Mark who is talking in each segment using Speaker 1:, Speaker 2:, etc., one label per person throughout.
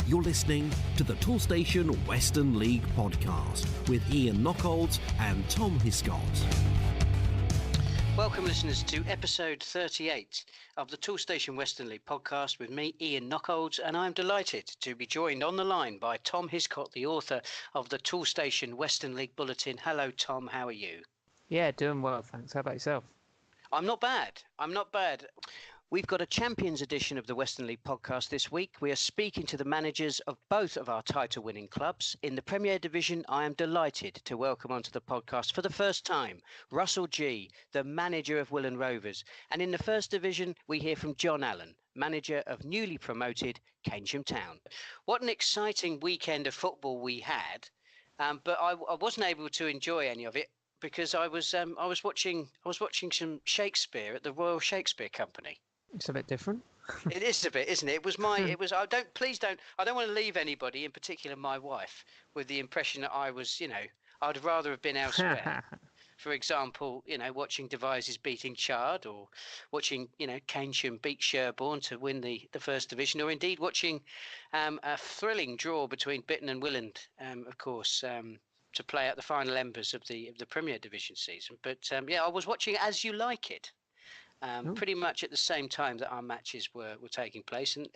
Speaker 1: You're listening to the Toolstation Western League podcast with Ian Knockholds and Tom Hiscott.
Speaker 2: Welcome, listeners, to episode 38 of the Toolstation Western League podcast with me, Ian Knockholds, and I'm delighted to be joined on the line by Tom Hiscott, the author of the Toolstation Western League Bulletin. Hello, Tom. How are you?
Speaker 3: Yeah, doing well, thanks. How about yourself?
Speaker 2: I'm not bad. We've got a Champions edition of the Western League podcast this week. We are speaking to the managers of both of our title-winning clubs. In the Premier Division, I am delighted to welcome onto the podcast for the first time Russell G, the manager of Willand Rovers. And in the First Division, we hear from John Allen, manager of newly promoted Keynsham Town. What an exciting weekend of football we had, but I wasn't able to enjoy any of it because I was watching some Shakespeare at the Royal Shakespeare Company.
Speaker 3: It's a bit different.
Speaker 2: It is a bit, isn't it? I don't want to leave anybody, in particular my wife, with the impression that I'd rather have been elsewhere. For example, watching Devizes beating Chard, or watching, Keynsham beat Sherborne to win the First Division, or indeed watching a thrilling draw between Bitton and Willand, of course, to play out the final embers of the Premier Division season. But I was watching As You Like It. Pretty much at the same time that our matches were taking place, and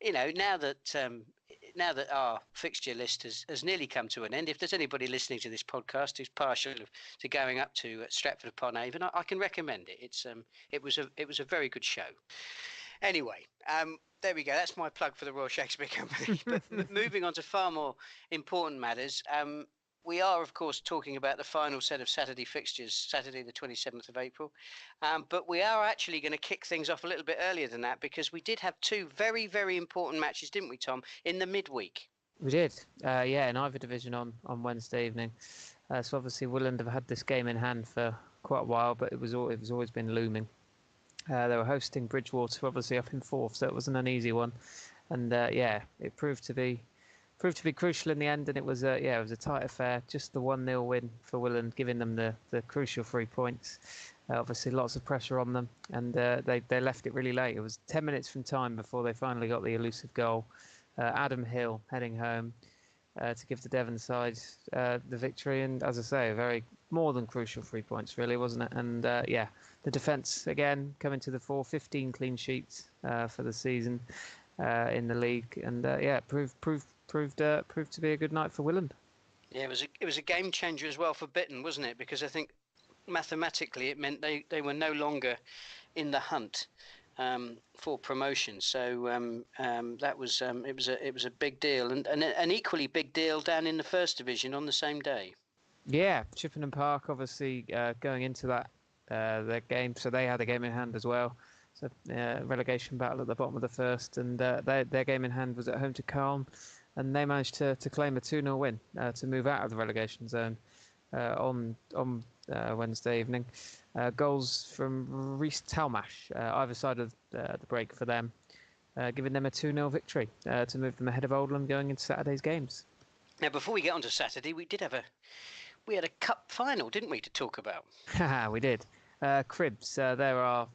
Speaker 2: now that our fixture list has nearly come to an end, if there's anybody listening to this podcast who's partial to going up to Stratford upon Avon, I can recommend it. It was a very good show. Anyway, there we go. That's my plug for the Royal Shakespeare Company. But moving on to far more important matters. We are, of course, talking about the final set of Saturday fixtures, Saturday the 27th of April. But we are actually going to kick things off a little bit earlier than that, because we did have two very, very important matches, didn't we, Tom, in the midweek?
Speaker 3: We did, in either division on Wednesday evening. So obviously Willand have had this game in hand for quite a while, but it was always been looming. They were hosting Bridgewater, obviously up in fourth, so it wasn't an easy one. And it proved to be crucial in the end, and it was a tight affair. Just the 1-0 win for Willand, giving them the crucial 3 points. Obviously, lots of pressure on them, and they left it really late. It was 10 minutes from time before they finally got the elusive goal. Adam Hill heading home to give the Devon side the victory, and as I say, a very more than crucial 3 points, really, wasn't it? And the defence again coming to the fore, 15 clean sheets for the season in the league, and proved to be a good night for Willand.
Speaker 2: Yeah, it was a game changer as well for Bitton, wasn't it? Because I think mathematically it meant they were no longer in the hunt for promotion. So it was a big deal, and an equally big deal down in the First Division on the same day. Yeah,
Speaker 3: Chippenham Park obviously going into that their game, so they had a game in hand as well. So relegation battle at the bottom of the first, and their game in hand was at home to Calne. And they managed to claim a 2-0 win to move out of the relegation zone on Wednesday evening. Goals from Rhys Talmash, either side of the break for them, giving them a 2-0 victory to move them ahead of Oldham going into Saturday's games. Now, before we get on to Saturday, we had a cup final, didn't we, to talk about? We did. Cribs, they were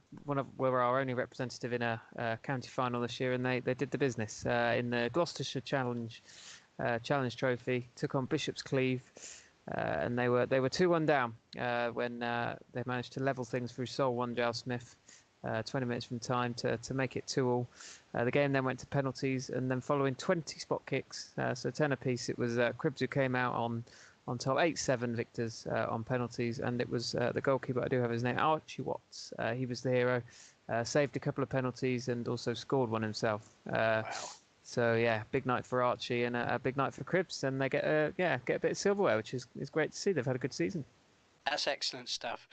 Speaker 3: our only representative in a county final this year, and they did the business in the Gloucestershire Challenge Trophy. Took on Bishop's Cleeve, and they were 2-1 down when they managed to level things through Sol Wanjal Smith 20 minutes from time to make it 2-2. The game then went to penalties, and then following 20 spot kicks, so 10 apiece, it was Cribs who came out on top, 8-7 victors on penalties, and it was the goalkeeper, I do have his name, Archie Watts. He was the hero, saved a couple of penalties and also scored one himself.
Speaker 2: Wow.
Speaker 3: So big night for Archie and a big night for Cribs, and they get a bit of silverware, which is great to see. They've had a good season.
Speaker 2: That's excellent stuff.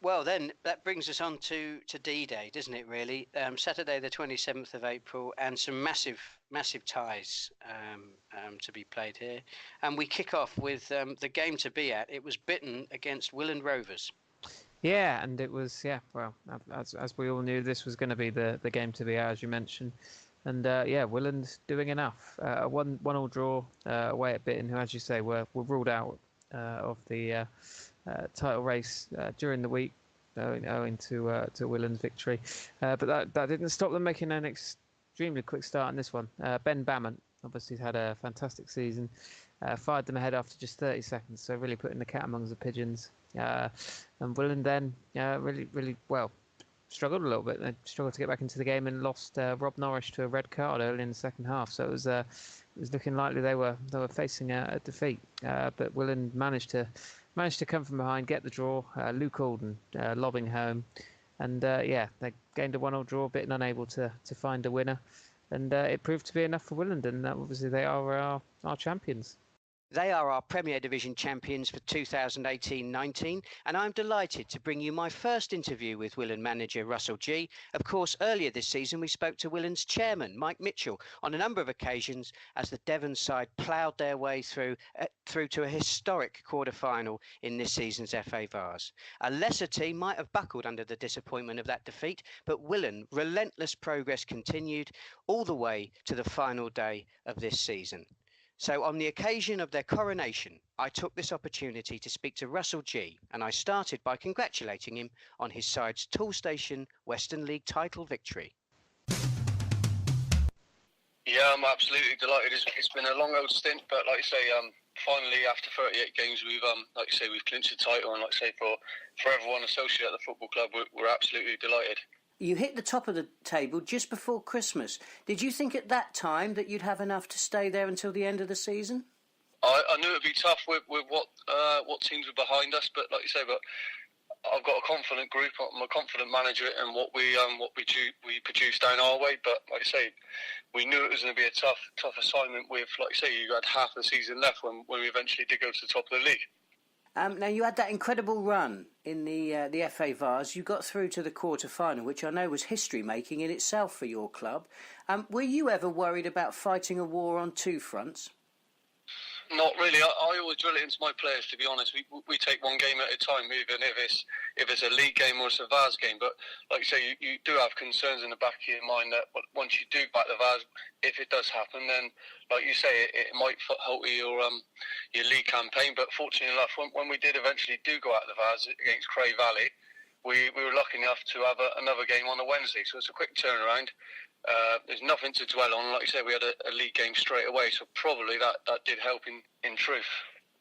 Speaker 2: Well, then that brings us on to D-Day, doesn't it, really? Saturday the 27th of April, and some massive ties to be played here. And we kick off with the game to be at. It was Bitton against Willand Rovers.
Speaker 3: Yeah, and it was, well, as we all knew, this was going to be the game to be at, as you mentioned. And Willand doing enough. A 1-1 draw away at Bitton, who, as you say, were ruled out of the title race during the week, owing to Willand's victory. But that didn't stop them making an extremely quick start in this one. Ben Bammont obviously had a fantastic season. Fired them ahead after just 30 seconds, so really putting the cat amongst the pigeons. And Willand then really well struggled a little bit. They struggled to get back into the game and lost Rob Norris to a red card early in the second half. So it was looking likely they were facing a defeat. But Willand managed to come from behind, get the draw. Luke Alden lobbing home, and they gained a 1-1 draw, a bit unable to find a winner. And it proved to be enough for Willand, and obviously they are our champions.
Speaker 2: They are our Premier Division champions for 2018-19, and I'm delighted to bring you my first interview with Willand manager Russell G. Of course, earlier this season we spoke to Willand's chairman, Mike Mitchell, on a number of occasions as the Devon side ploughed their way through to a historic quarter-final in this season's FA Vase. A lesser team might have buckled under the disappointment of that defeat, but Willand relentless progress continued all the way to the final day of this season. So on the occasion of their coronation, I took this opportunity to speak to Russell G, and I started by congratulating him on his side's Toolstation Western League title victory.
Speaker 4: Yeah, I'm absolutely delighted. It's been a long old stint, but like I say, finally after 38 games, we've clinched the title, and like I say, for everyone associated at the football club, we're absolutely delighted.
Speaker 2: You hit the top of the table just before Christmas. Did you think at that time that you'd have enough to stay there until the end of the season?
Speaker 4: I knew it'd be tough with what teams were behind us, but like you say, I've got a confident group. I'm a confident manager in what we produce down our way. But like I say, we knew it was going to be a tough assignment. With like I say, you had half the season left when we eventually did go to the top of the league.
Speaker 2: Now, you had that incredible run in the FA Vase. You got through to the quarter-final, which I know was history-making in itself for your club. Were you ever worried about fighting a war on two fronts?
Speaker 4: Not really. I always drill it into my players, to be honest. We take one game at a time, even if it's a league game or it's a Vase game. But like you say, you do have concerns in the back of your mind that once you do back the Vase, if it does happen, then like you say, it might halter your league campaign. But fortunately enough, when we did eventually do go out the Vase against Cray Valley, we were lucky enough to have another game on the Wednesday. So it's a quick turnaround. There's nothing to dwell on. Like you said, we had a league game straight away, so probably that did help in truth.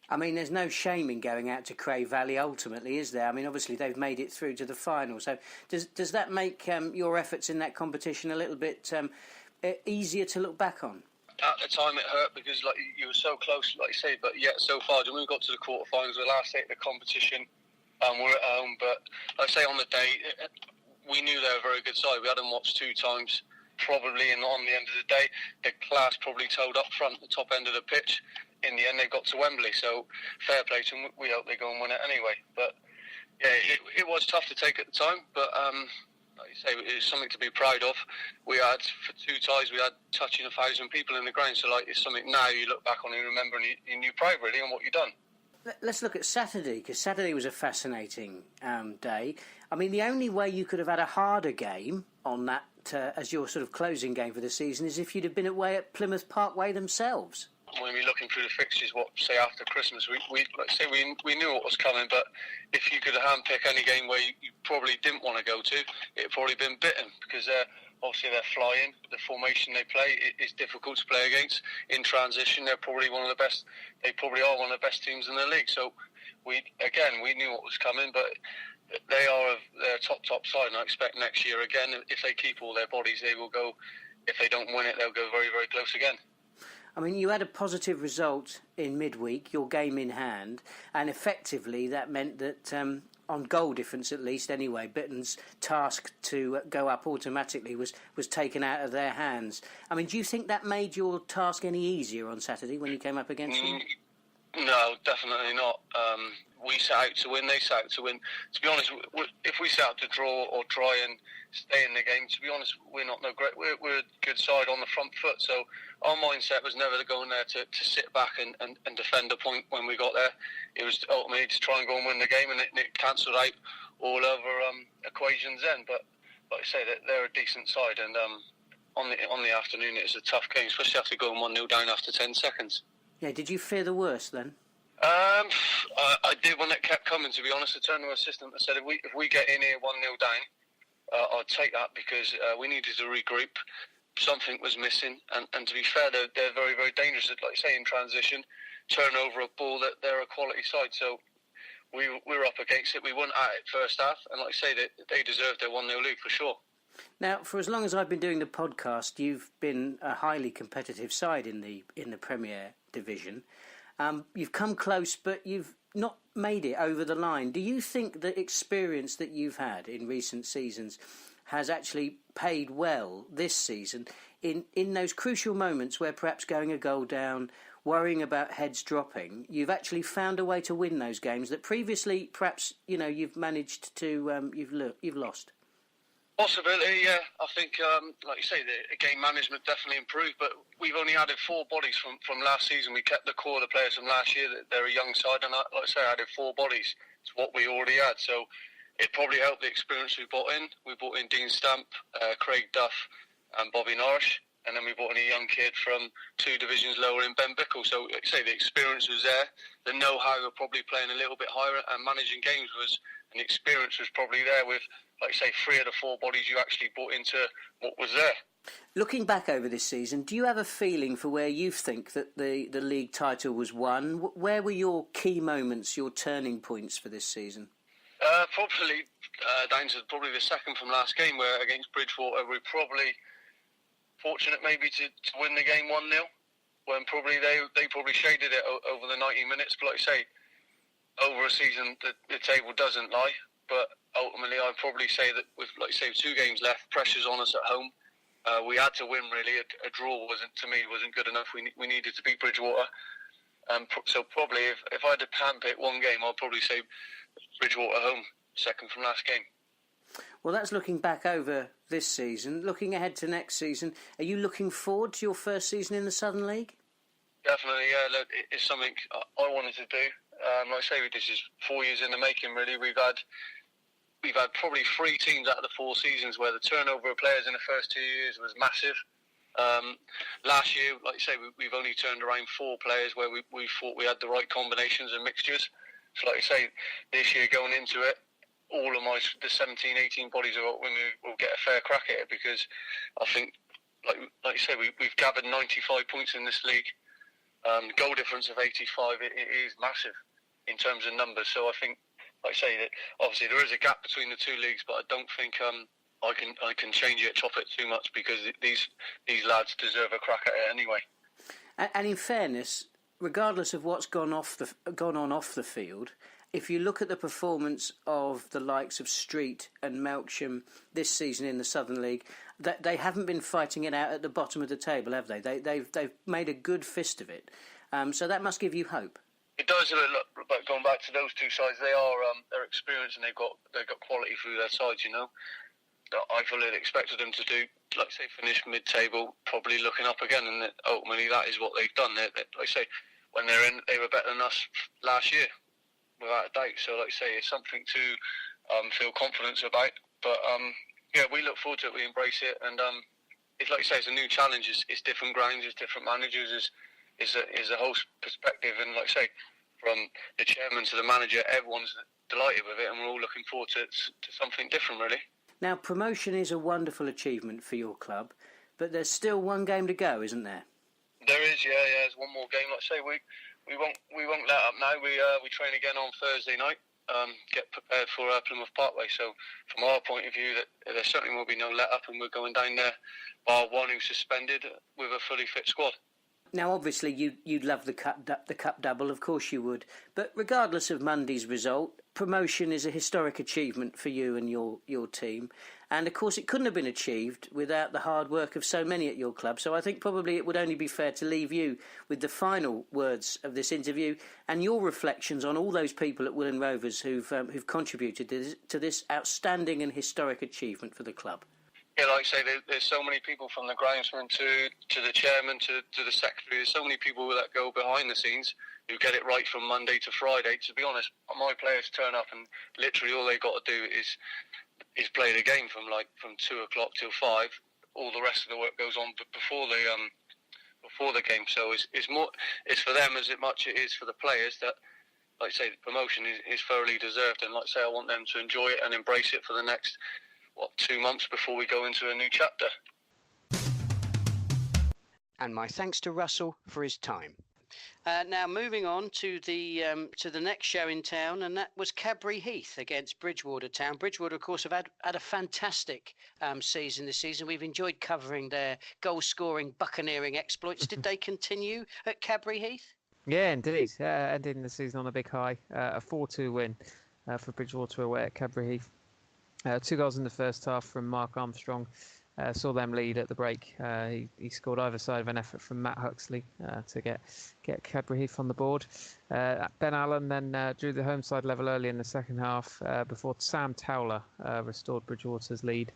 Speaker 2: I mean, there's no shame in going out to Cray Valley ultimately, is there? I mean, obviously they've made it through to the final. So does that make your efforts in that competition a little bit easier to look back on?
Speaker 4: At the time it hurt because like you were so close, like you say, but yet so far. When we got to the quarterfinals, the last eight of the competition, we're at home. But like I say, on the day, we knew they were a very good side. We had them watched two times. Probably, and on the end of the day, the class probably toed up front, the top end of the pitch. In the end, they got to Wembley, so fair play to them. We hope they go and win it anyway. But yeah, it was tough to take at the time, but like you say, it's something to be proud of. We had, for two ties, we had touching 1,000 people in the ground, so like it's something now you look back on and remember, and you knew pride really on what you've done.
Speaker 2: Let's look at Saturday, because Saturday was a fascinating day. I mean, the only way you could have had a harder game on that as your sort of closing game for the season is if you'd have been away at Plymouth Parkway themselves.
Speaker 4: When we're looking through the fixtures, say after Christmas, we knew what was coming, but if you could handpick any game where you probably didn't want to go to, it'd probably been Bitten, because obviously they're flying. The formation they play is difficult to play against. In transition, they're probably one of the best. They probably are one of the best teams in the league. So we knew what was coming, but they're a top side, and I expect next year again, if they keep all their bodies, they will go. If they don't win it, they'll go very, very close again.
Speaker 2: I mean, you had a positive result in midweek, your game in hand, and effectively that meant that on goal difference at least anyway, Bitten's task to go up automatically was taken out of their hands. I mean, do you think that made your task any easier on Saturday when you came up against them?
Speaker 4: No, definitely not. We set out to win, they set out to win. To be honest, if we set out to draw or try and stay in the game, to be honest, we're not no great. We're a good side on the front foot, so our mindset was never to go in there to sit back and defend a point when we got there. It was ultimately to try and go and win the game, and it cancelled out all other equations then. But like I say, they're a decent side, and on the afternoon it was a tough game, especially after going 1-0 down after 10 seconds.
Speaker 2: Yeah, did you fear the worst then?
Speaker 4: I did when it kept coming, to be honest. I turned to my assistant and said, if we get in here 1-0 down, I'll take that, because we needed to regroup. something was missing. And to be fair, they're very, very dangerous. Like you say, in transition, turnover of ball, that they're a quality side. So we were up against it. We weren't at it first half, and like I say, they deserved their 1-0 lead for sure.
Speaker 2: Now, for as long as I've been doing the podcast, you've been a highly competitive side in the Premier Division. You've come close, but you've not made it over the line. Do you think the experience that you've had in recent seasons has actually paid well this season in those crucial moments where perhaps going a goal down, worrying about heads dropping, you've actually found a way to win those games that previously perhaps you've managed to you've lost?
Speaker 4: Possibility, yeah. I think, like you say, the game management definitely improved, but we've only added 4 bodies from last season. We kept the core of the players from last year. They're a young side, and like I say, I added 4 bodies. It's what we already had, so it probably helped the experience we brought in. We brought in Dean Stamp, Craig Duff, and Bobby Norrish, and then we brought in a young kid from 2 divisions lower in Ben Bickle. So, like I say, the experience was there. The know-how of probably playing a little bit higher and managing games was, and the experience was probably there with, like I say, 3 of the 4 bodies you actually brought into what was there.
Speaker 2: Looking back over this season, do you have a feeling for where you think that the league title was won? Where were your key moments, your turning points for this season?
Speaker 4: Probably down to probably the second from last game, where against Bridgewater we probably fortunate maybe to win the game 1-0, when probably they probably shaded it over the 90 minutes. But like I say, over a season the table doesn't lie. But ultimately, I'd probably say that with, like you say, 2 games left, pressure's on us at home. We had to win, really. A draw wasn't good enough. We needed to beat Bridgewater. So probably, if I had to handpick one game, I'd probably say Bridgewater home, second from last game.
Speaker 2: Well, that's looking back over this season. Looking ahead to next season, are you looking forward to your first season in the Southern League?
Speaker 4: Definitely, yeah. Look, it's something I wanted to do. Like I say, this is 4 years in the making, really. We've had probably 3 teams out of the 4 seasons where the turnover of players in the first 2 years was massive. Last year, like I say, we've only turned around 4 players where we thought we had the right combinations and mixtures. So like I say, this year going into it, all of the 17, 18 bodies will get a fair crack at it, because I think, like you say, we've gathered 95 points in this league. Goal difference of 85, it is massive in terms of numbers. So I think, like I say, that obviously there is a gap between the 2 leagues, but I don't think I can change it, chop it too much, because these lads deserve a crack at it anyway.
Speaker 2: And in fairness, regardless of what's gone on off the field, if you look at the performance of the likes of Street and Melksham this season in the Southern League, they haven't been fighting it out at the bottom of the table, have they? They've made a good fist of it. So that must give you hope.
Speaker 4: It does. Look, going back to those 2 sides, they're experienced and they've got quality through their sides. I fully expected them to do, like I say, finish mid-table, probably looking up again, and ultimately that is what they've done. Like I say, when they're in, they were better than us last year, without a doubt. So, like I say, it's something to feel confidence about. But yeah, we look forward to it. We embrace it, and it's like I say, it's a new challenge. It's different grounds, it's different managers, is a whole perspective. And like I say, from the chairman to the manager, everyone's delighted with it, and we're all looking forward to something different, really.
Speaker 2: Now, promotion is a wonderful achievement for your club, but there's still 1 game to go, isn't there?
Speaker 4: There is, yeah. There's 1 more game. Like I say, we won't let up now. We train again on Thursday night. Get prepared for Plymouth Parkway. So, from our point of view, that there certainly will be no let up, and we're going down there, bar 1 who's suspended, with a fully fit squad.
Speaker 2: Now, obviously, you'd love the cup double, of course you would. But regardless of Monday's result, promotion is a historic achievement for you and your team. And, of course, it couldn't have been achieved without the hard work of so many at your club. So I think probably it would only be fair to leave you with the final words of this interview and your reflections on all those people at Willand Rovers who've contributed to this outstanding and historic achievement for the club.
Speaker 4: Yeah, like I say, there's so many people, from the groundsman to the chairman to the secretary. There's so many people that go behind the scenes who get it right from Monday to Friday. To be honest, my players turn up and literally all they got to do is play the game from 2 o'clock till 5. All the rest of the work goes on before the game. So it's for them as much it is for the players that, like I say, the promotion is thoroughly deserved. And like I say, I want them to enjoy it and embrace it for the next 2 months before we go into a new chapter.
Speaker 2: And my thanks to Russell for his time. Now moving on to the next show in town, and that was Cadbury Heath against Bridgewater Town. Bridgewater, of course, have had a fantastic season this season. We've enjoyed covering their goal-scoring, buccaneering exploits. Did they continue at Cadbury Heath?
Speaker 3: Yeah, indeed. Ending the season on a big high, a 4-2 win for Bridgewater away at Cadbury Heath. 2 goals in the first half from Mark Armstrong. Saw them lead at the break. He scored either side of an effort from Matt Huxley to get Cadbury Heath on the board. Ben Allen then drew the home side level early in the second half before Sam Towler restored Bridgewater's lead.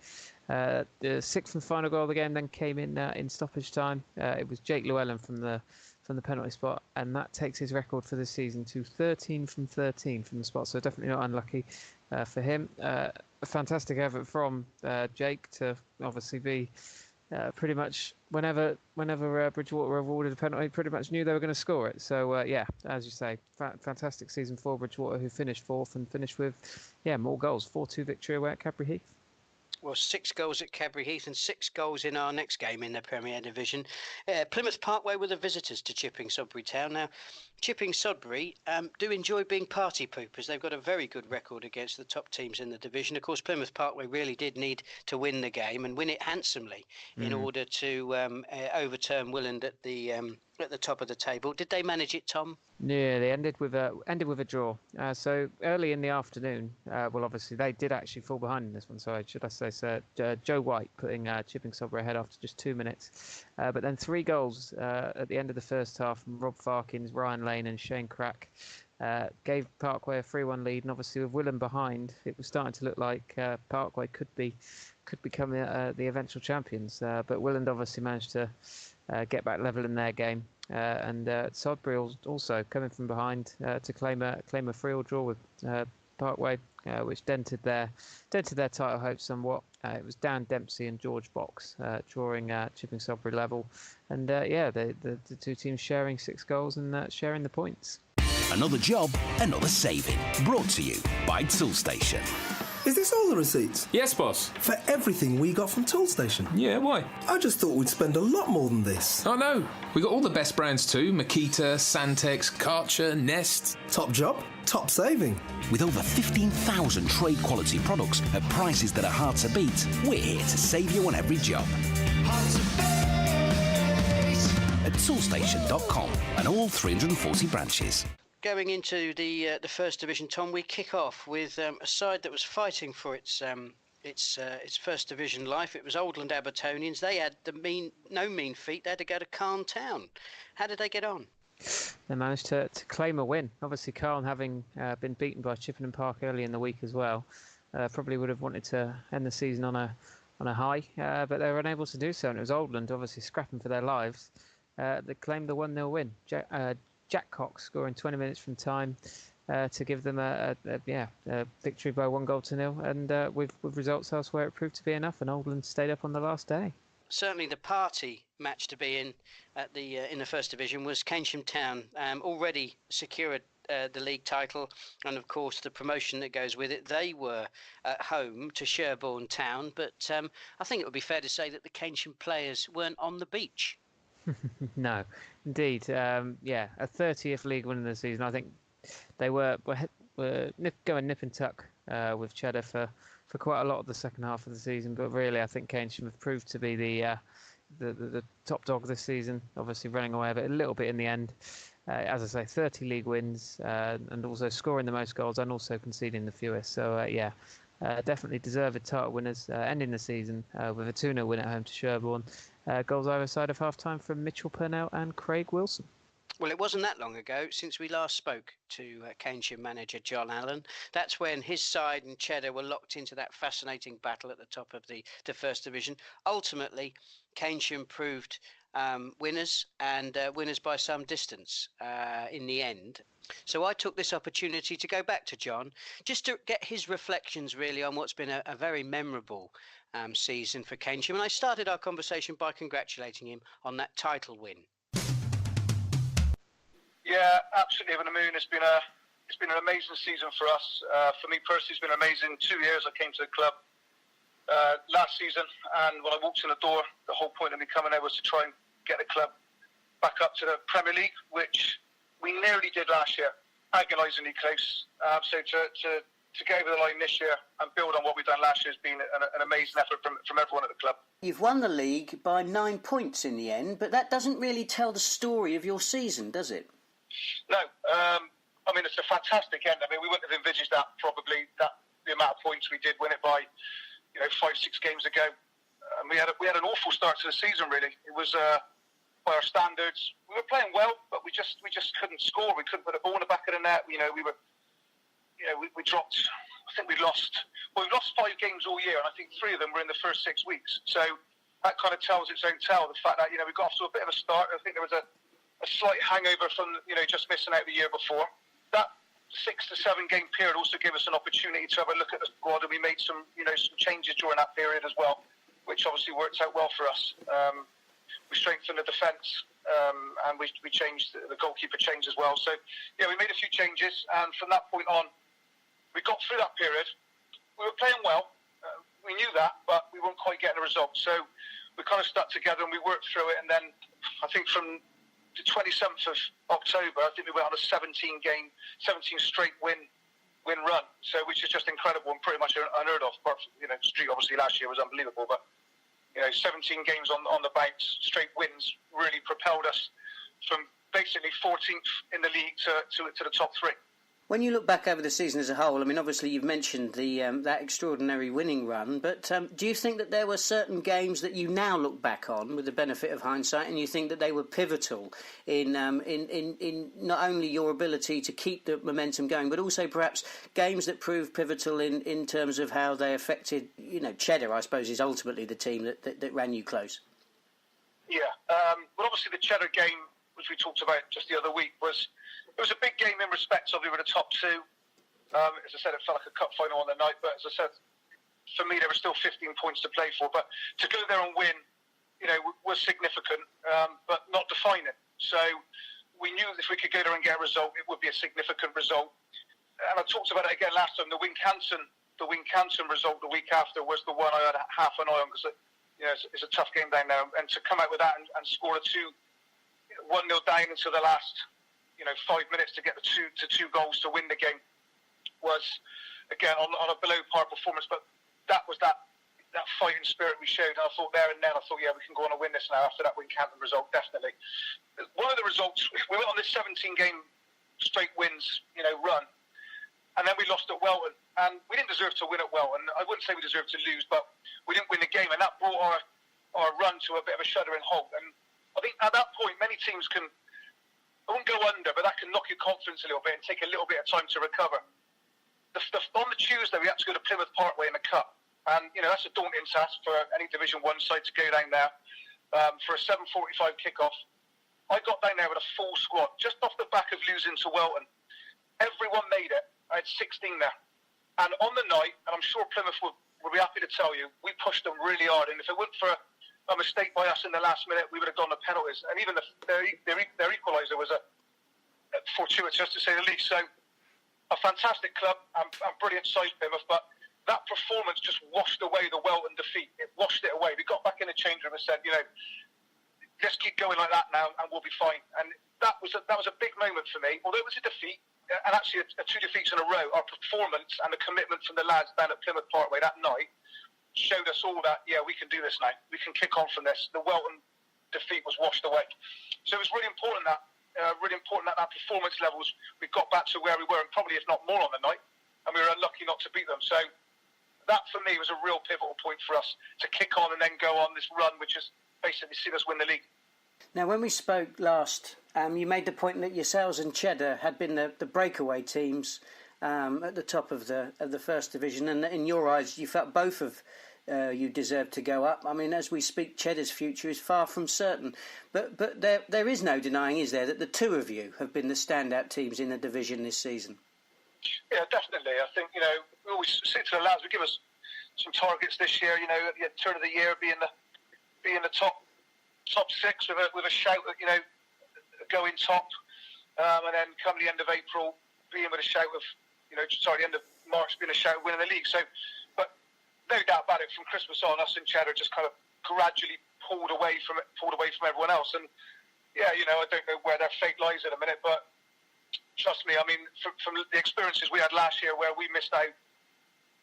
Speaker 3: The sixth and final goal of the game then came in stoppage time. It was Jake Llewellyn from the penalty spot, and that takes his record for this season to 13 from 13 from the spot. So definitely not unlucky for him. A fantastic effort from Jake to obviously be pretty much whenever Bridgewater awarded a penalty, pretty much knew they were going to score it. So yeah, as you say, fantastic season for Bridgewater, who finished fourth and finished with more goals. 4-2 victory away at Cadbury Heath.
Speaker 2: Well, 6 goals at Cadbury Heath and 6 goals in our next game in the Premier Division. Plymouth Parkway were the visitors to Chipping Sodbury Town. Now, Chipping Sodbury do enjoy being party poopers. They've got a very good record against the top teams in the division. Of course, Plymouth Parkway really did need to win the game and win it handsomely in order to overturn Willand at the top of the table. Did they manage it, Tom?
Speaker 3: Yeah, they ended with a draw. So early in the afternoon, well, obviously they did actually fall behind in this one. So should I say so? Joe White putting Chipping Sodbury ahead after just 2 minutes, but then 3 goals at the end of the first half from Rob Farkins, Ryan Lane, and Shane Crack gave Parkway a 3-1 lead. And obviously with Willand behind, it was starting to look like Parkway could become the eventual champions. But Willand obviously managed to get back level in their game. And Sodbury also coming from behind to claim a 3-3 draw with Parkway, which dented their title hopes somewhat. It was Dan Dempsey and George Box drawing Chipping Sodbury level, and the 2 teams sharing 6 goals and sharing the points.
Speaker 1: Another job, another saving. Brought to you by Toolstation.
Speaker 5: Is this all the receipts?
Speaker 6: Yes, boss.
Speaker 5: For everything we got from Toolstation?
Speaker 6: Yeah, why?
Speaker 5: I just thought we'd spend a lot more than this.
Speaker 6: Oh, no. We got all the best brands too. Makita, Santex, Karcher, Nest.
Speaker 5: Top job, top saving.
Speaker 1: With over 15,000 trade quality products at prices that are hard to beat, we're here to save you on every job. At toolstation.com and all 340 branches.
Speaker 2: Going into the First Division, Tom, we kick off with a side that was fighting for its First Division life. It was Oldland Abertonians. They had no mean feat. They had to go to Keynsham Town. How did they get on?
Speaker 3: They managed to claim a win. Obviously, Keynsham, having been beaten by Chippenham Park early in the week as well, probably would have wanted to end the season on a high, but they were unable to do so. And it was Oldland, obviously scrapping for their lives, that claimed the 1-0 win. Jack Cox scoring 20 minutes from time to give them a victory by 1-0, and with results elsewhere it proved to be enough, and Oldland stayed up on the last day.
Speaker 2: Certainly the party match to be in at in the First Division was Keynsham Town, already secured the league title and of course the promotion that goes with it. They were at home to Sherborne Town, but I think it would be fair to say that the Keynsham players weren't on the beach.
Speaker 3: No, indeed. A 30th league win in the season. I think they were going nip and tuck with Cheddar for quite a lot of the second half of the season. But really, I think Keynsham have proved to be the top dog this season. Obviously, running away with it a little bit in the end. As I say, 30 league wins and also scoring the most goals and also conceding the fewest. So definitely deserved title winners, ending the season with a 2-0 win at home to Sherborne. Goals either side of half-time from Mitchell Purnell and Craig Wilson.
Speaker 2: Well, it wasn't that long ago since we last spoke to Keynsham manager John Allen. That's when his side and Cheddar were locked into that fascinating battle at the top of the First Division. Ultimately, Keynsham proved winners, and winners by some distance in the end. So I took this opportunity to go back to John just to get his reflections really on what's been a very memorable season for Keynsham. And I started our conversation by congratulating him on that title win.
Speaker 4: Yeah, absolutely over the moon. It's been an amazing season for us. For me personally, it's been amazing. 2 years I came to the club last season, and when I walked in the door, the whole point of me coming there was to try and get the club back up to the Premier League, which we nearly did last year, agonisingly close. So to get over the line this year and build on what we've done last year has been an amazing effort from everyone at the club.
Speaker 2: You've won the league by 9 points in the end, but that doesn't really tell the story of your season, does it?
Speaker 4: No. I mean, it's a fantastic end. I mean, we wouldn't have envisaged that probably, the amount of points we did win it by, 5-6 games ago. We had an awful start to the season, really. It was by our standards. We were playing well, but we just couldn't score. We couldn't put a ball in the back of the net. We dropped. I think we've lost 5 games all year, and I think 3 of them were in the first 6 weeks. So that kind of tells its own tale. The fact that we got off to a bit of a start. I think there was a slight hangover from just missing out the year before. That 6 to 7 game period also gave us an opportunity to have a look at the squad, and we made some some changes during that period as well, which obviously worked out well for us. We strengthened the defence, and we changed the goalkeeper change as well. So we made a few changes, and from that point on, we got through that period. We were playing well. We knew that, but we weren't quite getting a result. So we kind of stuck together and we worked through it. And then I think from the 27th of October, I think we went on a 17 straight win run. So which is just incredible and pretty much unheard of. But Street obviously last year was unbelievable, but 17 games on the bounce, straight wins really propelled us from basically 14th in the league to the top 3.
Speaker 2: When you look back over the season as a whole, I mean, obviously you've mentioned that extraordinary winning run, but do you think that there were certain games that you now look back on with the benefit of hindsight, and you think that they were pivotal in not only your ability to keep the momentum going, but also perhaps games that proved pivotal in terms of how they affected, Cheddar, I suppose, is ultimately the team that ran you close?
Speaker 4: Yeah, well, obviously the Cheddar game, which we talked about just the other week, it was a big game in respect of we were the top 2. As I said, it felt like a cup final on the night, but as I said, for me, there were still 15 points to play for. But to go there and win, was significant, but not defining. So we knew if we could go there and get a result, it would be a significant result. And I talked about it again last time. The Wincanton result the week after was the one I had half an eye on because it's a tough game down there. And to come out with that and score a 1-0 down into the last 5 minutes to get the two goals to win the game was, again, on a below par performance. But that was that fighting spirit we showed. And I thought there and then, we can go on and win this now after that Wincanton result, definitely. One of the results, we went on this 17-game straight wins, run, and then we lost at Welton. And we didn't deserve to win at Welton. I wouldn't say we deserved to lose, but we didn't win the game. And that brought our run to a bit of a shuddering halt. And I think at that point, many teams I won't go under, but that can knock your confidence a little bit and take a little bit of time to recover. On the Tuesday, we had to go to Plymouth Parkway in the Cup. And, that's a daunting task for any Division 1 side to go down there for a 7:45 kickoff. I got down there with a full squad, just off the back of losing to Welton. Everyone made it. I had 16 there. And on the night, and I'm sure Plymouth will be happy to tell you, we pushed them really hard. And if it weren't for a mistake by us in the last minute, we would have gone to penalties. And even their equaliser was a fortuitous, to say the least. So a fantastic club and brilliant side, Plymouth, but that performance just washed away the Welton defeat. It washed it away. We got back in the change room and said, let's keep going like that now and we'll be fine. And that was a big moment for me. Although it was a defeat, and actually 2 defeats in a row, our performance and the commitment from the lads down at Plymouth Parkway that night showed us all that, we can do this now. We can kick on from this. The Welton defeat was washed away. So it was really important that that performance levels, we got back to where we were, and probably if not more on the night, and we were unlucky not to beat them. So that, for me, was a real pivotal point for us to kick on and then go on this run, which has basically seen us win the league.
Speaker 2: Now, when we spoke last, you made the point that yourselves and Cheddar had been the breakaway teams at the top of the First Division, and in your eyes, you felt both of you deserved to go up. I mean, as we speak, Cheddar's future is far from certain, but there is no denying, is there, that the two of you have been the standout teams in the division this season?
Speaker 4: Yeah, definitely. I think we always say to the lads, we give us some targets this year. At the turn of the year, be in the top 6 with a shout at going top, and then come the end of April, being with a shout of the end of March, being a shout of winning the league. So, but no doubt about it, from Christmas on, us and Cheddar just kind of gradually pulled away from everyone else. And yeah, you know, I don't know where their fate lies at a minute, but trust me, I mean, from the experiences we had last year where we missed out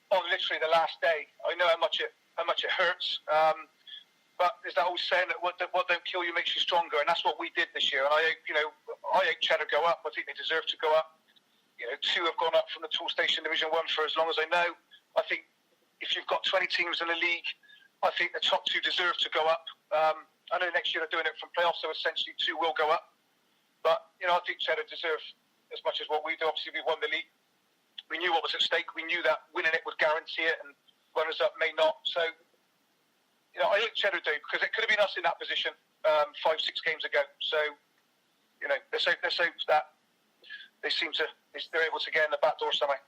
Speaker 4: on literally the last day, I know how much it hurts. But there's that old saying that what don't kill you makes you stronger, and that's what we did this year. And I hope Cheddar go up. I think they deserve to go up. You know, 2 have gone up from the Toolstation Division 1 for as long as I know. I think if you've got 20 teams in the league, I think the top 2 deserve to go up. I know next year they're doing it from playoffs, so essentially 2 will go up. But, you know, I think Cheddar deserve as much as what we do. Obviously, we won the league. We knew what was at stake. We knew that winning it would guarantee it, and runners-up may not. So, you know, I hope Cheddar do, because it could have been us in that position 5-6 games ago. So, you know, let's hope that they're able to get in the back door somehow.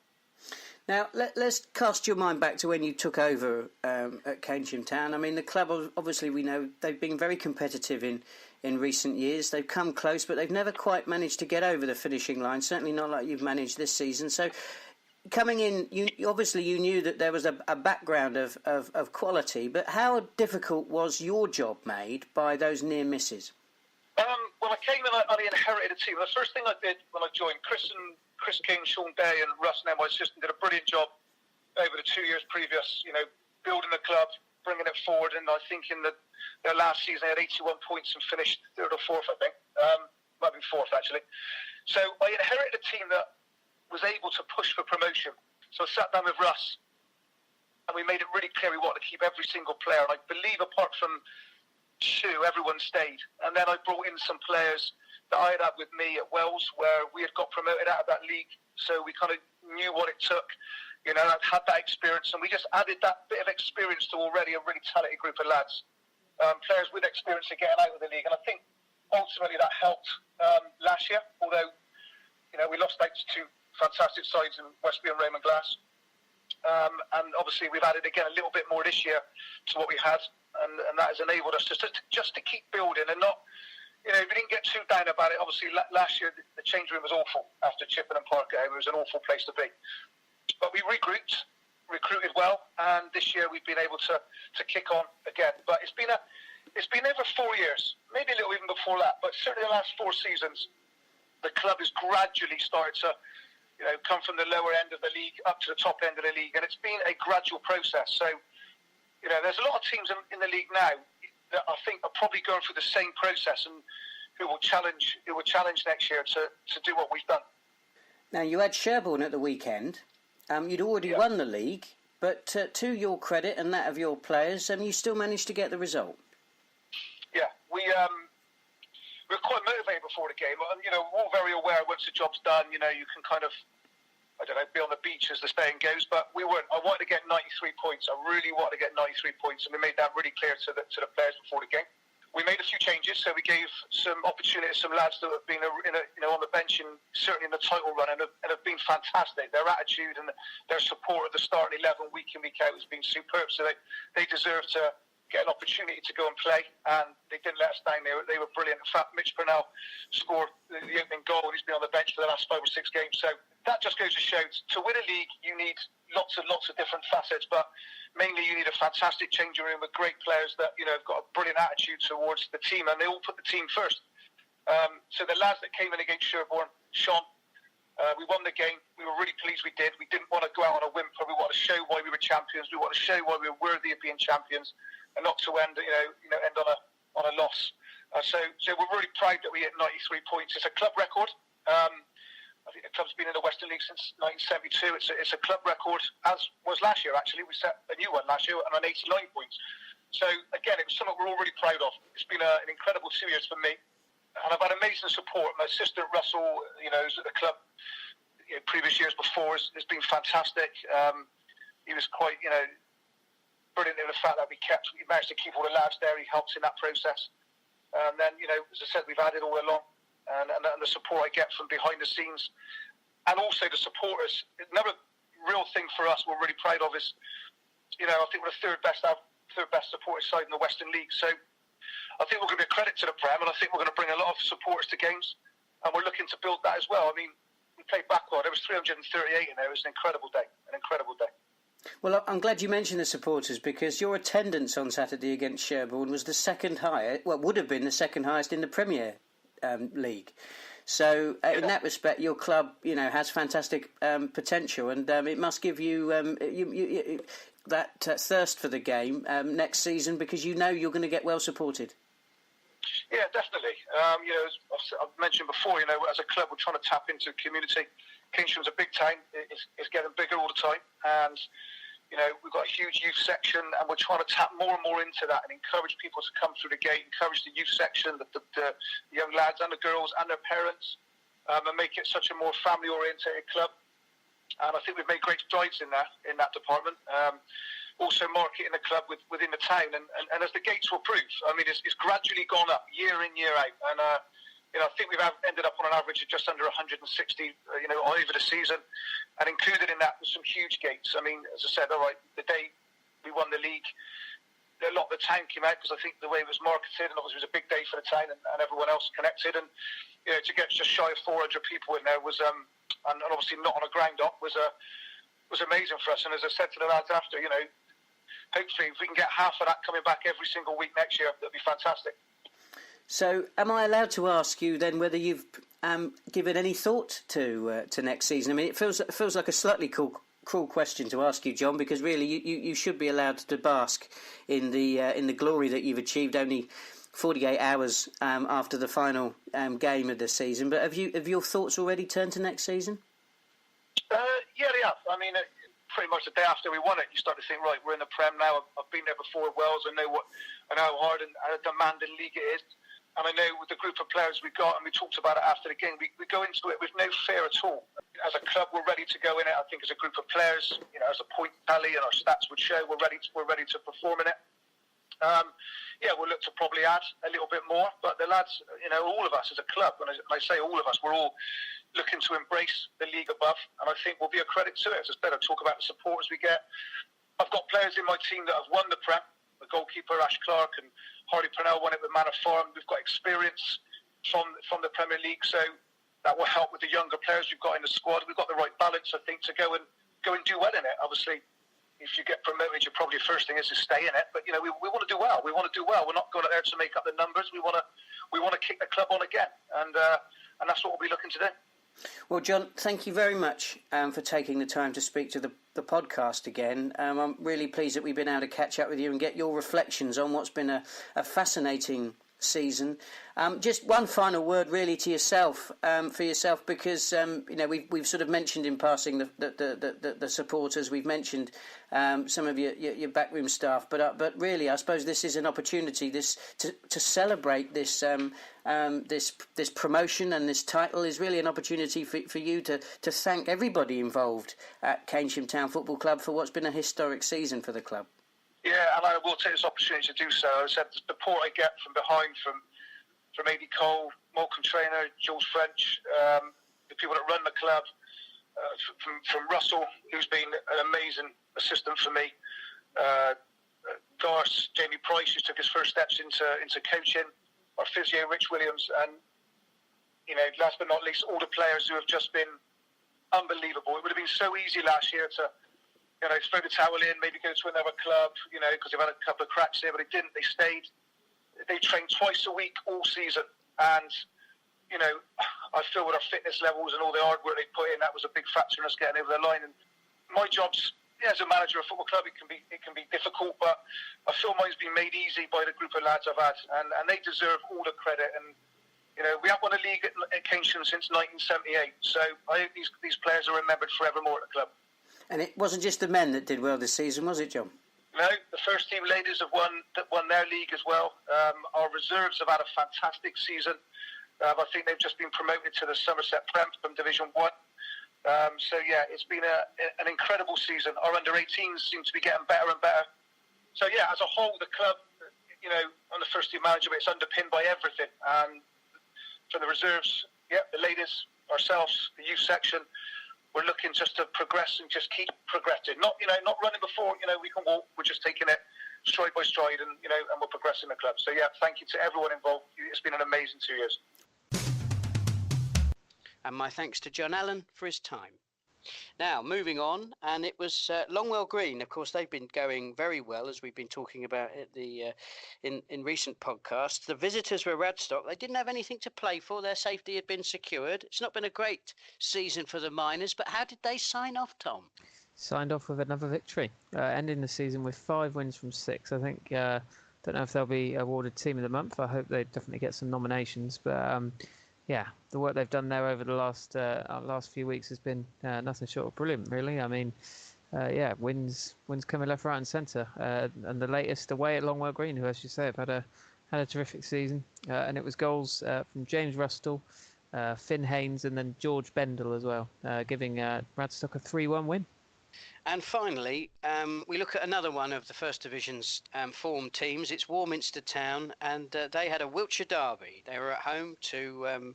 Speaker 2: Now, let's cast your mind back to when you took over at Keynsham Town. I mean, the club, obviously, we know they've been very competitive in recent years. They've come close, but they've never quite managed to get over the finishing line, certainly not like you've managed this season. So, coming in, you knew that there was a background of quality, but how difficult was your job made by those near misses?
Speaker 4: When I came in, I inherited a team. The first thing I did when I joined, Chris King, Sean Day and Russ Nell, my assistant, did a brilliant job over the 2 years previous, you know, building the club, bringing it forward. And I think in their last season, they had 81 points and finished 3rd or 4th, I think. Might be 4th, actually. So I inherited a team that was able to push for promotion. So I sat down with Russ and we made it really clear we wanted to keep every single player. And I believe apart from 2, everyone stayed. And then I brought in some players that I had with me at Wells, where we had got promoted out of that league. So we kind of knew what it took. You know, I'd had that experience, and we just added that bit of experience to already a really talented group of lads. Players with experience of getting out of the league. And I think ultimately that helped last year, although, you know, we lost out to 2 fantastic sides in Westby and Raymond Glass. And obviously we've added again a little bit more this year to what we had, and that has enabled us just to keep building and not, you know, we didn't get too down about it. Obviously last year the change room was awful after Chippenham Park. It was an awful place to be. But we recruited well, and this year we've been able to kick on again. But it's been over 4 years, maybe a little even before that, but certainly the last 4 seasons, the club has gradually started to, you know, come from the lower end of the league up to the top end of the league, and it's been a gradual process. So, you know, there's a lot of teams in the league now that I think are probably going through the same process and who will challenge next year to do what we've done.
Speaker 2: Now, you had Sherborne at the weekend. You'd already won the league, but to your credit and that of your players, you still managed to get the result.
Speaker 4: Yeah, we were quite motivated before the game. You know, we're all very aware once the job's done, you know, you can kind of, I don't know, be on the beach as the saying goes, but we weren't. I wanted to get 93 points. I really wanted to get 93 points, and we made that really clear to the players before the game. We made a few changes, so we gave some opportunity to some lads that have been on the bench and certainly in the title run and have been fantastic. Their attitude and their support at the starting 11 week in, week out has been superb. So they deserve to get an opportunity to go and play, and they didn't let us down. They were brilliant. In fact, Mitch Purnell scored the opening goal, and he's been on the bench for the last 5 or 6 games. So that just goes to show, to win a league, you need lots of different facets, but mainly you need a fantastic changing room with great players that, you know, have got a brilliant attitude towards the team, and they all put the team first. So the lads that came in against Sherborne, Sean, we won the game. We were really pleased we did. We didn't want to go out on a whimper. We wanted to show why we were champions. We wanted to show why we were worthy of being champions, and not to end on a loss. So we're really proud that we hit 93 points. It's a club record. I think the club's been in the Western League since 1972. It's a club record, as was last year, actually. We set a new one last year and on 89 points. So, again, it was something we're all really proud of. It's been an incredible 2 years for me. And I've had amazing support. My assistant, Russell, you know, who's at the club previous years before, has been fantastic. He was quite, you know, brilliant in the fact that we managed to keep all the lads there. He helps in that process. And then, you know, as I said, we've added all along. And the support I get from behind the scenes, and also the supporters. Another real thing for us we're really proud of is, you know, I think we're the third best supported side in the Western League. So I think we're going to be a credit to the Prem, and I think we're going to bring a lot of supporters to games, and we're looking to build that as well. I mean, we played backward. There was 338 in there. It was an incredible day.
Speaker 2: Well, I'm glad you mentioned the supporters, because your attendance on Saturday against Sherborne was the second highest, well, would have been the second highest in the Premier League. So in that respect, your club, has fantastic potential, and it must give you, that thirst for the game next season, because you're going to get well supported.
Speaker 7: Yeah, definitely. As I've mentioned before, as a club, we're trying to tap into community. Keysham's a big town. It's getting bigger all the time. And, we've got a huge youth section, and we're trying to tap more and more into that and encourage people to come through the gate, encourage the youth section, the young lads and the girls and their parents, and make it such a more family-orientated club. And I think we've made great strides in that department. Also marketing the club within the town, and as the gates will prove, it's gradually gone up year in, year out, and I think we've ended up on an average of just under 160, over the season, and included in that was some huge gates. As I said, all right, the day we won the league, a lot of the town came out, because I think the way it was marketed, and obviously it was a big day for the town, and everyone else connected, and to get just shy of 400 people in there was, and obviously not on a ground up, was amazing for us. And as I said to the lads after, hopefully, if we can get half of that coming back every single week next year, that'd be fantastic.
Speaker 2: So, am I allowed to ask you then whether you've given any thought to next season? It feels like a slightly cruel question to ask you, John, because really you should be allowed to bask in the glory that you've achieved only 48 hours after the final game of the season. But have your thoughts already turned to next season?
Speaker 7: Yeah, they have. Pretty much the day after we won it, you start to think, right, we're in the Prem now. I've been there before at Wales. I know how hard and how demanding league it is. And I know with the group of players we got, and we talked about it after the game, we go into it with no fear at all. As a club, we're ready to go in it. I think as a group of players, as a point tally and our stats would show, we're ready to perform in it. We'll look to probably add a little bit more. But the lads, all of us as a club, and I say all of us, we're all looking to embrace the league above, and I think will be a credit to it. It's better to talk about the supporters we get. I've got players in my team that have won the Prem. The goalkeeper, Ash Clark, and Hardy Purnell won it with Manor Farm. We've got experience from the Premier League, so that will help with the younger players we've got in the squad. We've got the right balance, I think, to go and do well in it. Obviously, if you get promoted, your probably first thing is to stay in it. But we want to do well. We want to do well. We're not going out there to make up the numbers. We want to kick the club on again, and that's what we'll be looking to do.
Speaker 2: Well, John, thank you very much for taking the time to speak to the podcast again. I'm really pleased that we've been able to catch up with you and get your reflections on what's been a fascinating season. Just one final word, really, to yourself, because we've sort of mentioned in passing the supporters. We've mentioned some of your backroom staff, but really, I suppose this is an opportunity to celebrate this promotion, and this title is really an opportunity for you to thank everybody involved at Keynsham Town Football Club for what's been a historic season for the club.
Speaker 7: Yeah, and I will take this opportunity to do so. I said the support I get from behind, from Amy Cole, Malcolm Trainer, Jules French, the people that run the club, from Russell, who's been an amazing assistant for me, Garth, Jamie Price, who took his first steps into coaching, our physio, Rich Williams, and last but not least, all the players who have just been unbelievable. It would have been so easy last year to throw the towel in, maybe go to another club, because they've had a couple of cracks there, but they didn't. They stayed. They trained twice a week all season, and I feel with our fitness levels and all the hard work they put in, that was a big factor in us getting over the line. And my job's as a manager of a football club, it can be difficult, but I feel mine's been made easy by the group of lads I've had, and they deserve all the credit. And we haven't won a league at Keynsham since 1978, so I hope these players are remembered forevermore at the club.
Speaker 2: And it wasn't just the men that did well this season, was it, John?
Speaker 7: No, the first team ladies have won their league as well. Our reserves have had a fantastic season. I think they've just been promoted to the Somerset Prem from Division 1. It's been an incredible season. Our under-18s seem to be getting better and better. So, as a whole, the club, on the first team manager, it's underpinned by everything. And for the reserves, the ladies, ourselves, the youth section, we're looking just to progress and just keep progressing. Not running before, we can walk. We're just taking it stride by stride, and we're progressing the club. So, thank you to everyone involved. It's been an amazing 2 years.
Speaker 2: And my thanks to John Allen for his time. Now, moving on, and it was Longwell Green. Of course, they've been going very well, as we've been talking about at the in recent podcasts. The visitors were Radstock. They didn't have anything to play for. Their safety had been secured. It's not been a great season for the Miners, but how did they sign off, Tom?
Speaker 3: Signed off with another victory, ending the season with 5 wins from 6. I think, don't know if they'll be awarded Team of the Month. I hope they definitely get some nominations, but yeah, the work they've done there over the last few weeks has been nothing short of brilliant, really. I mean, yeah, wins coming left, right, and centre, and the latest away at Longwell Green, who, as you say, have had a terrific season, and it was goals from James Rustall, Finn Haynes, and then George Bendel as well, giving Radstock a 3-1 win.
Speaker 2: And finally, we look at another one of the First Division's form teams. It's Warminster Town, and they had a Wiltshire derby. They were at home to,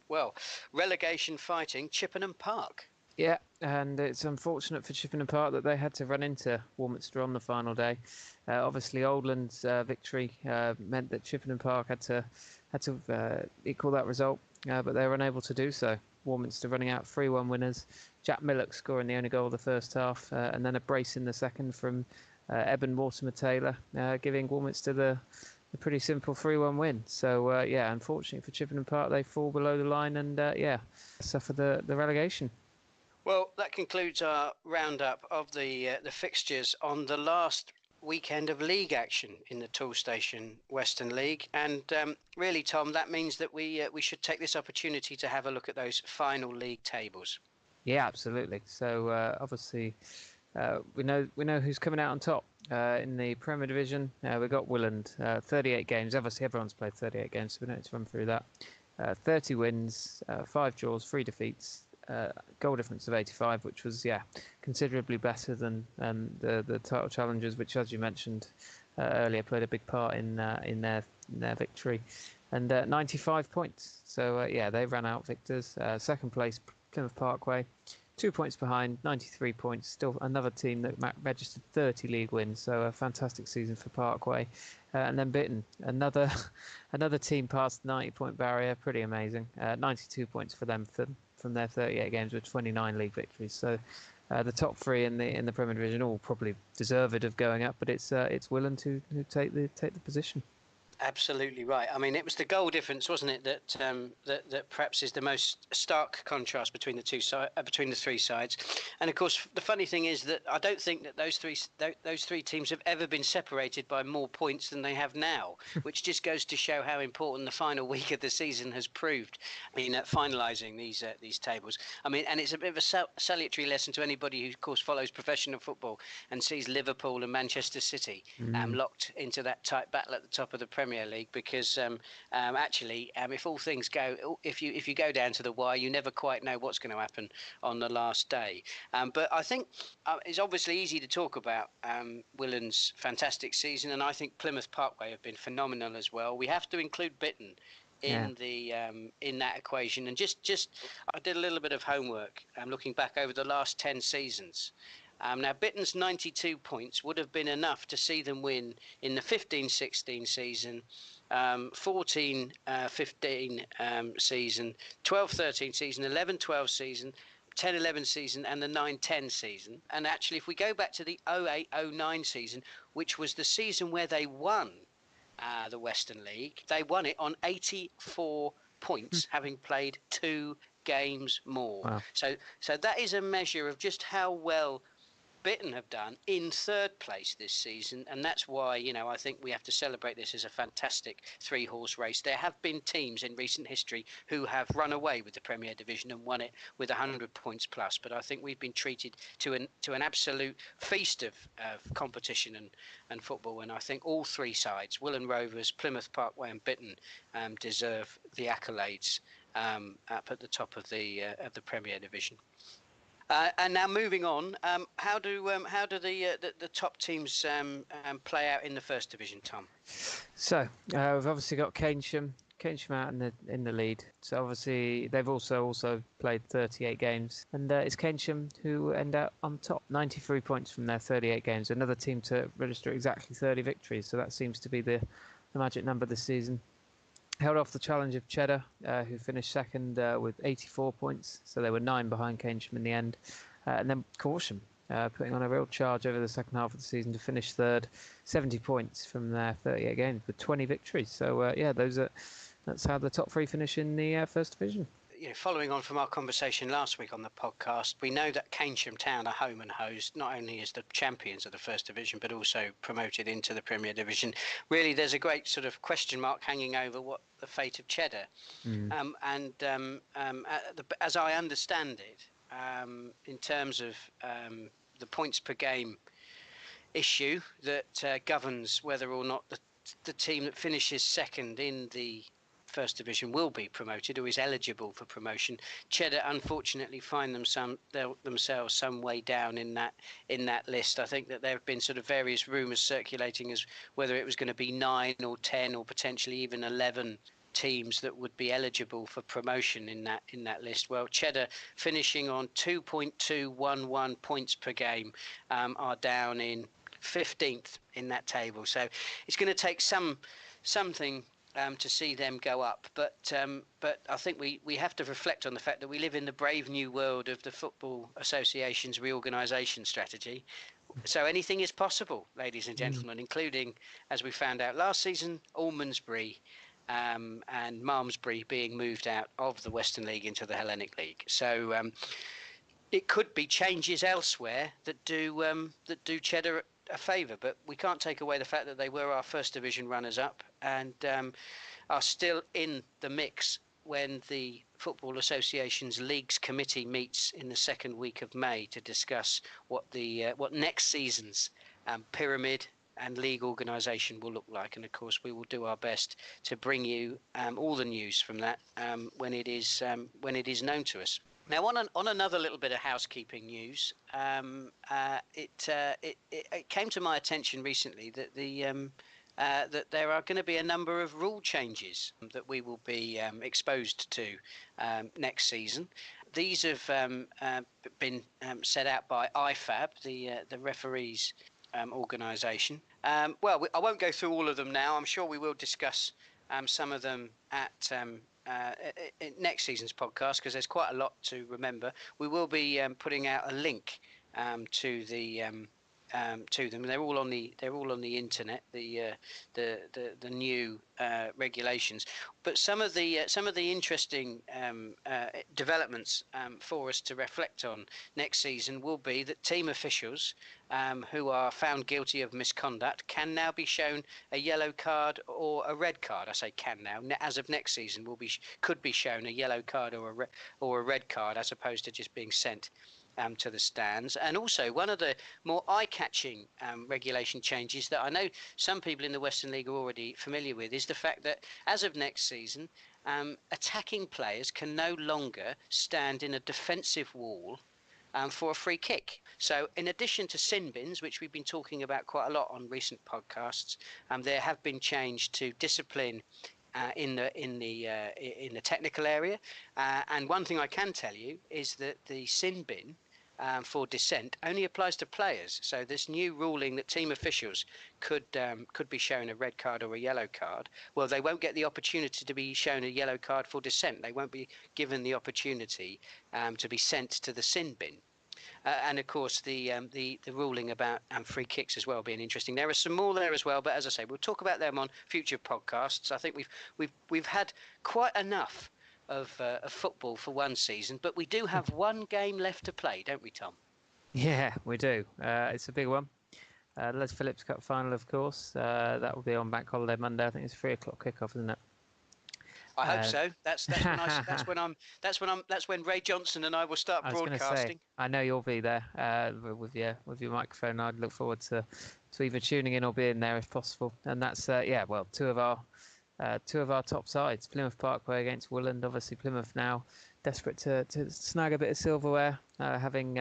Speaker 2: relegation fighting Chippenham Park.
Speaker 3: Yeah, and it's unfortunate for Chippenham Park that they had to run into Warminster on the final day. Obviously, Oldland's victory meant that Chippenham Park had to equal that result, but they were unable to do so. Warminster running out 3-1 winners. Jack Millock scoring the only goal of the first half, and then a brace in the second from Eben Mortimer-Taylor, giving Warminster the pretty simple 3-1 win. So, yeah, unfortunately for Chippenham Park, they fall below the line and, suffer the relegation.
Speaker 2: Well, that concludes our roundup of the fixtures on the last weekend of league action in the Toolstation Western League, and really, Tom, that means that we should take this opportunity to have a look at those final league tables.
Speaker 3: Yeah, absolutely. So obviously, we know who's coming out on top in the Premier Division. We've got Willand, 38 games. Obviously, everyone's played 38 games, so we don't need to run through that. 30 wins, 5 draws, 3 defeats. Goal difference of 85, which was considerably better than the title challengers, which, as you mentioned earlier, played a big part in their victory, and 95 points. So they ran out victors. Second place Plymouth Parkway, 2 points behind, 93 points. Still another team that registered 30 league wins. So a fantastic season for Parkway. And then Bitton, another team past the 90-point barrier. Pretty amazing. 92 points for them from their 38 games with 29 league victories. So the top 3 in the Premier Division all probably deserved of going up, but it's Willand who take the position.
Speaker 2: Absolutely right. I mean, it was the goal difference, wasn't it, that perhaps is the most stark contrast between between the 3 sides. And of course, the funny thing is that I don't think that those three teams have ever been separated by more points than they have now, which just goes to show how important the final week of the season has proved in finalising these tables. I mean, and it's a bit of a salutary lesson to anybody who, of course, follows professional football and sees Liverpool and Manchester City locked into that tight battle at the top of the Premier League, because actually, if all things go, if you go down to the wire, you never quite know what's going to happen on the last day. But I think it's obviously easy to talk about Willand's fantastic season, and I think Plymouth Parkway have been phenomenal as well. We have to include Bitton in that equation, and just I did a little bit of homework. Looking back over the last 10 seasons. Now, Bitton's 92 points would have been enough to see them win in the 15-16 season, 14-15 season, 12-13 season, 11-12 season, 10-11 season, and the 9-10 season. And actually, if we go back to the 08-09 season, which was the season where they won the Western League, they won it on 84 points, having played 2 games more. Wow. So that is a measure of just how well Bitton have done in 3rd place this season, and that's why I think we have to celebrate this as a fantastic 3-horse race. There have been teams in recent history who have run away with the Premier Division and won it with 100 points plus, but I think we've been treated to an absolute feast of competition and football, and I think all 3 sides, Willand Rovers, Plymouth Parkway and Bitton, deserve the accolades up at the top of the Premier Division. And now moving on, how do the top teams play out in the First Division, Tom?
Speaker 3: So we've obviously got Keynsham out in the lead. So obviously they've also played 38 games, and it's Keynsham who end up on top, 93 points from their 38 games. Another team to register exactly 30 victories. So that seems to be the magic number this season. Held off the challenge of Cheddar, who finished second with 84 points. So they were 9 behind Keynsham in the end. And then Keynsham putting on a real charge over the second half of the season to finish third, 70 points from their 38 games with 20 victories. So that's how the top three finish in the First Division.
Speaker 2: Following on from our conversation last week on the podcast, we know that Keynsham Town are home and host, not only as the champions of the First Division, but also promoted into the Premier Division. Really, there's a great sort of question mark hanging over what the fate of Cheddar. As I understand it, in terms of the points per game issue that governs whether or not the team that finishes second in the First Division will be promoted or is eligible for promotion. Cheddar unfortunately find themselves some way down in that list. I think that there have been sort of various rumours circulating as whether it was going to be 9 or 10 or potentially even 11 teams that would be eligible for promotion in that list. Well, Cheddar finishing on 2.211 points per game are down in 15th in that table. So it's going to take something to see them go up, but I think we have to reflect on the fact that we live in the brave new world of the Football Association's reorganisation strategy. So anything is possible, ladies and gentlemen, including, as we found out last season, Almondsbury and Malmesbury being moved out of the Western League into the Hellenic League. So it could be changes elsewhere that do Cheddar a favour, but we can't take away the fact that they were our First Division runners-up and are still in the mix when the Football Association's Leagues Committee meets in the second week of May to discuss what next season's pyramid and league organisation will look like. And of course, we will do our best to bring you all the news from that when it is known to us. Now, on another little bit of housekeeping news, it came to my attention recently that that there are going to be a number of rule changes that we will be exposed to next season. These have been set out by IFAB, the referees organisation. Well, I won't go through all of them now. I'm sure we will discuss some of them at in next season's podcast, because there's quite a lot to remember. We will be putting out a link to them. They're all on the internet. The new regulations, but some of the interesting developments for us to reflect on next season will be that team officials who are found guilty of misconduct can now be shown a yellow card or a red card. I say can now. As of next season, could be shown a yellow card or a red card, as opposed to just being sent to the stands. And also, one of the more eye-catching regulation changes that I know some people in the Western League are already familiar with is the fact that as of next season, attacking players can no longer stand in a defensive wall for a free kick. So in addition to sin bins, which we've been talking about quite a lot on recent podcasts, there have been changes to discipline in the technical area. And one thing I can tell you is that the sin bin for dissent only applies to players. So this new ruling that team officials could be shown a red card or a yellow card, well, they won't get the opportunity to be shown a yellow card for dissent. They won't be given the opportunity to be sent to the sin bin. And of course, the ruling about free kicks as well being interesting. There are some more there as well, but as I say, we'll talk about them on future podcasts. I think we've had quite enough of football for one season, but we do have one game left to play, don't we, Tom?
Speaker 3: Yeah, we do. It's a big one. Les Phillips Cup final, of course. That will be on Bank Holiday Monday. I think it's 3:00 kickoff, isn't it?
Speaker 2: I hope so. That's when Ray Johnson and I will start broadcasting.
Speaker 3: I know you'll be there with your microphone. I'd look forward to either tuning in or being there if possible. And that's two of our top sides. Plymouth Parkway against Willand. Obviously, Plymouth now desperate to snag a bit of silverware, having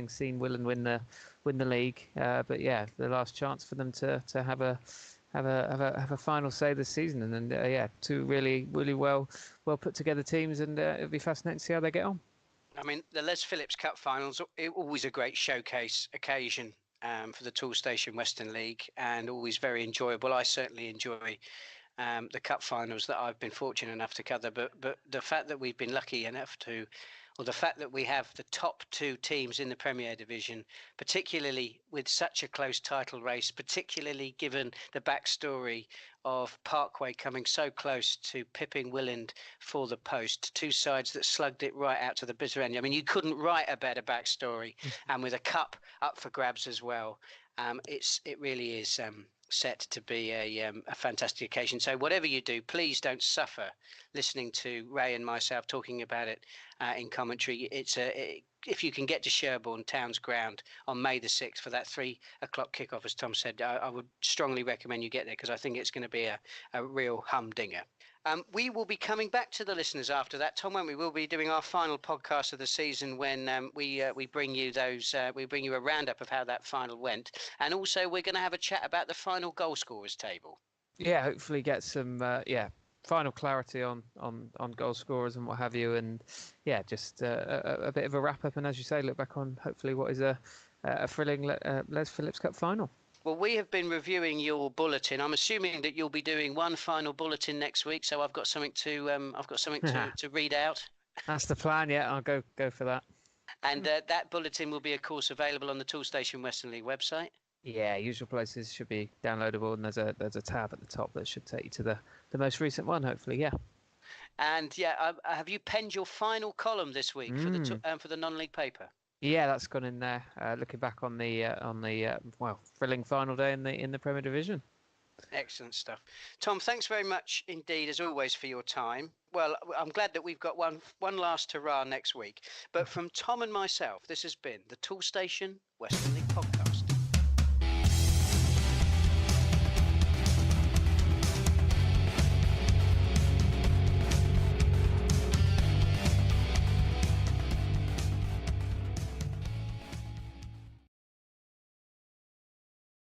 Speaker 3: seen Willand win the league. But yeah, the last chance for them to have a final say this season, and then two really well put together teams, and it'll be fascinating to see how they get on.
Speaker 2: I mean, the Les Phillips Cup finals always a great showcase occasion for the Toolstation Western League, and always very enjoyable. I certainly enjoy the cup finals that I've been fortunate enough to cover, but the fact that we've been lucky enough to or the fact that we have the top 2 teams in the Premier Division, particularly with such a close title race, particularly given the backstory of Parkway coming so close to pipping Willand for the post, 2 sides that slugged it right out to the bitter end. I mean, you couldn't write a better backstory, and with a cup up for grabs as well. It really is set to be a fantastic occasion. So whatever you do, please don't suffer listening to Ray and myself talking about it in commentary. If you can get to Sherborne Town's ground on May the 6th for that 3 o'clock kickoff, as Tom said, I would strongly recommend you get there, because I think it's going to be a real humdinger. We will be coming back to the listeners after that, Tom, when we will be doing our final podcast of the season, when we bring you a roundup of how that final went, and also we're going to have a chat about the final goal scorers table.
Speaker 3: Yeah, hopefully get some final clarity on goal scorers and what have you, and just a bit of a wrap up, and as you say, look back on hopefully what is a thrilling Les Phillips Cup final.
Speaker 2: Well, we have been reviewing your bulletin. I'm assuming that you'll be doing one final bulletin next week, so I've got something to read out.
Speaker 3: That's the plan. Yeah, I'll go for that.
Speaker 2: And that bulletin will be, of course, available on the Toolstation Western League website.
Speaker 3: Yeah, usual places, should be downloadable, and there's a tab at the top that should take you to the most recent one, hopefully. Yeah. And
Speaker 2: have you penned your final column this week for the non-league paper?
Speaker 3: Yeah, that's gone in there. Looking back on the thrilling final day in the Premier Division.
Speaker 2: Excellent stuff, Tom. Thanks very much indeed, as always, for your time. Well, I'm glad that we've got one last hurrah next week. But from Tom and myself, this has been the Toolstation Western League.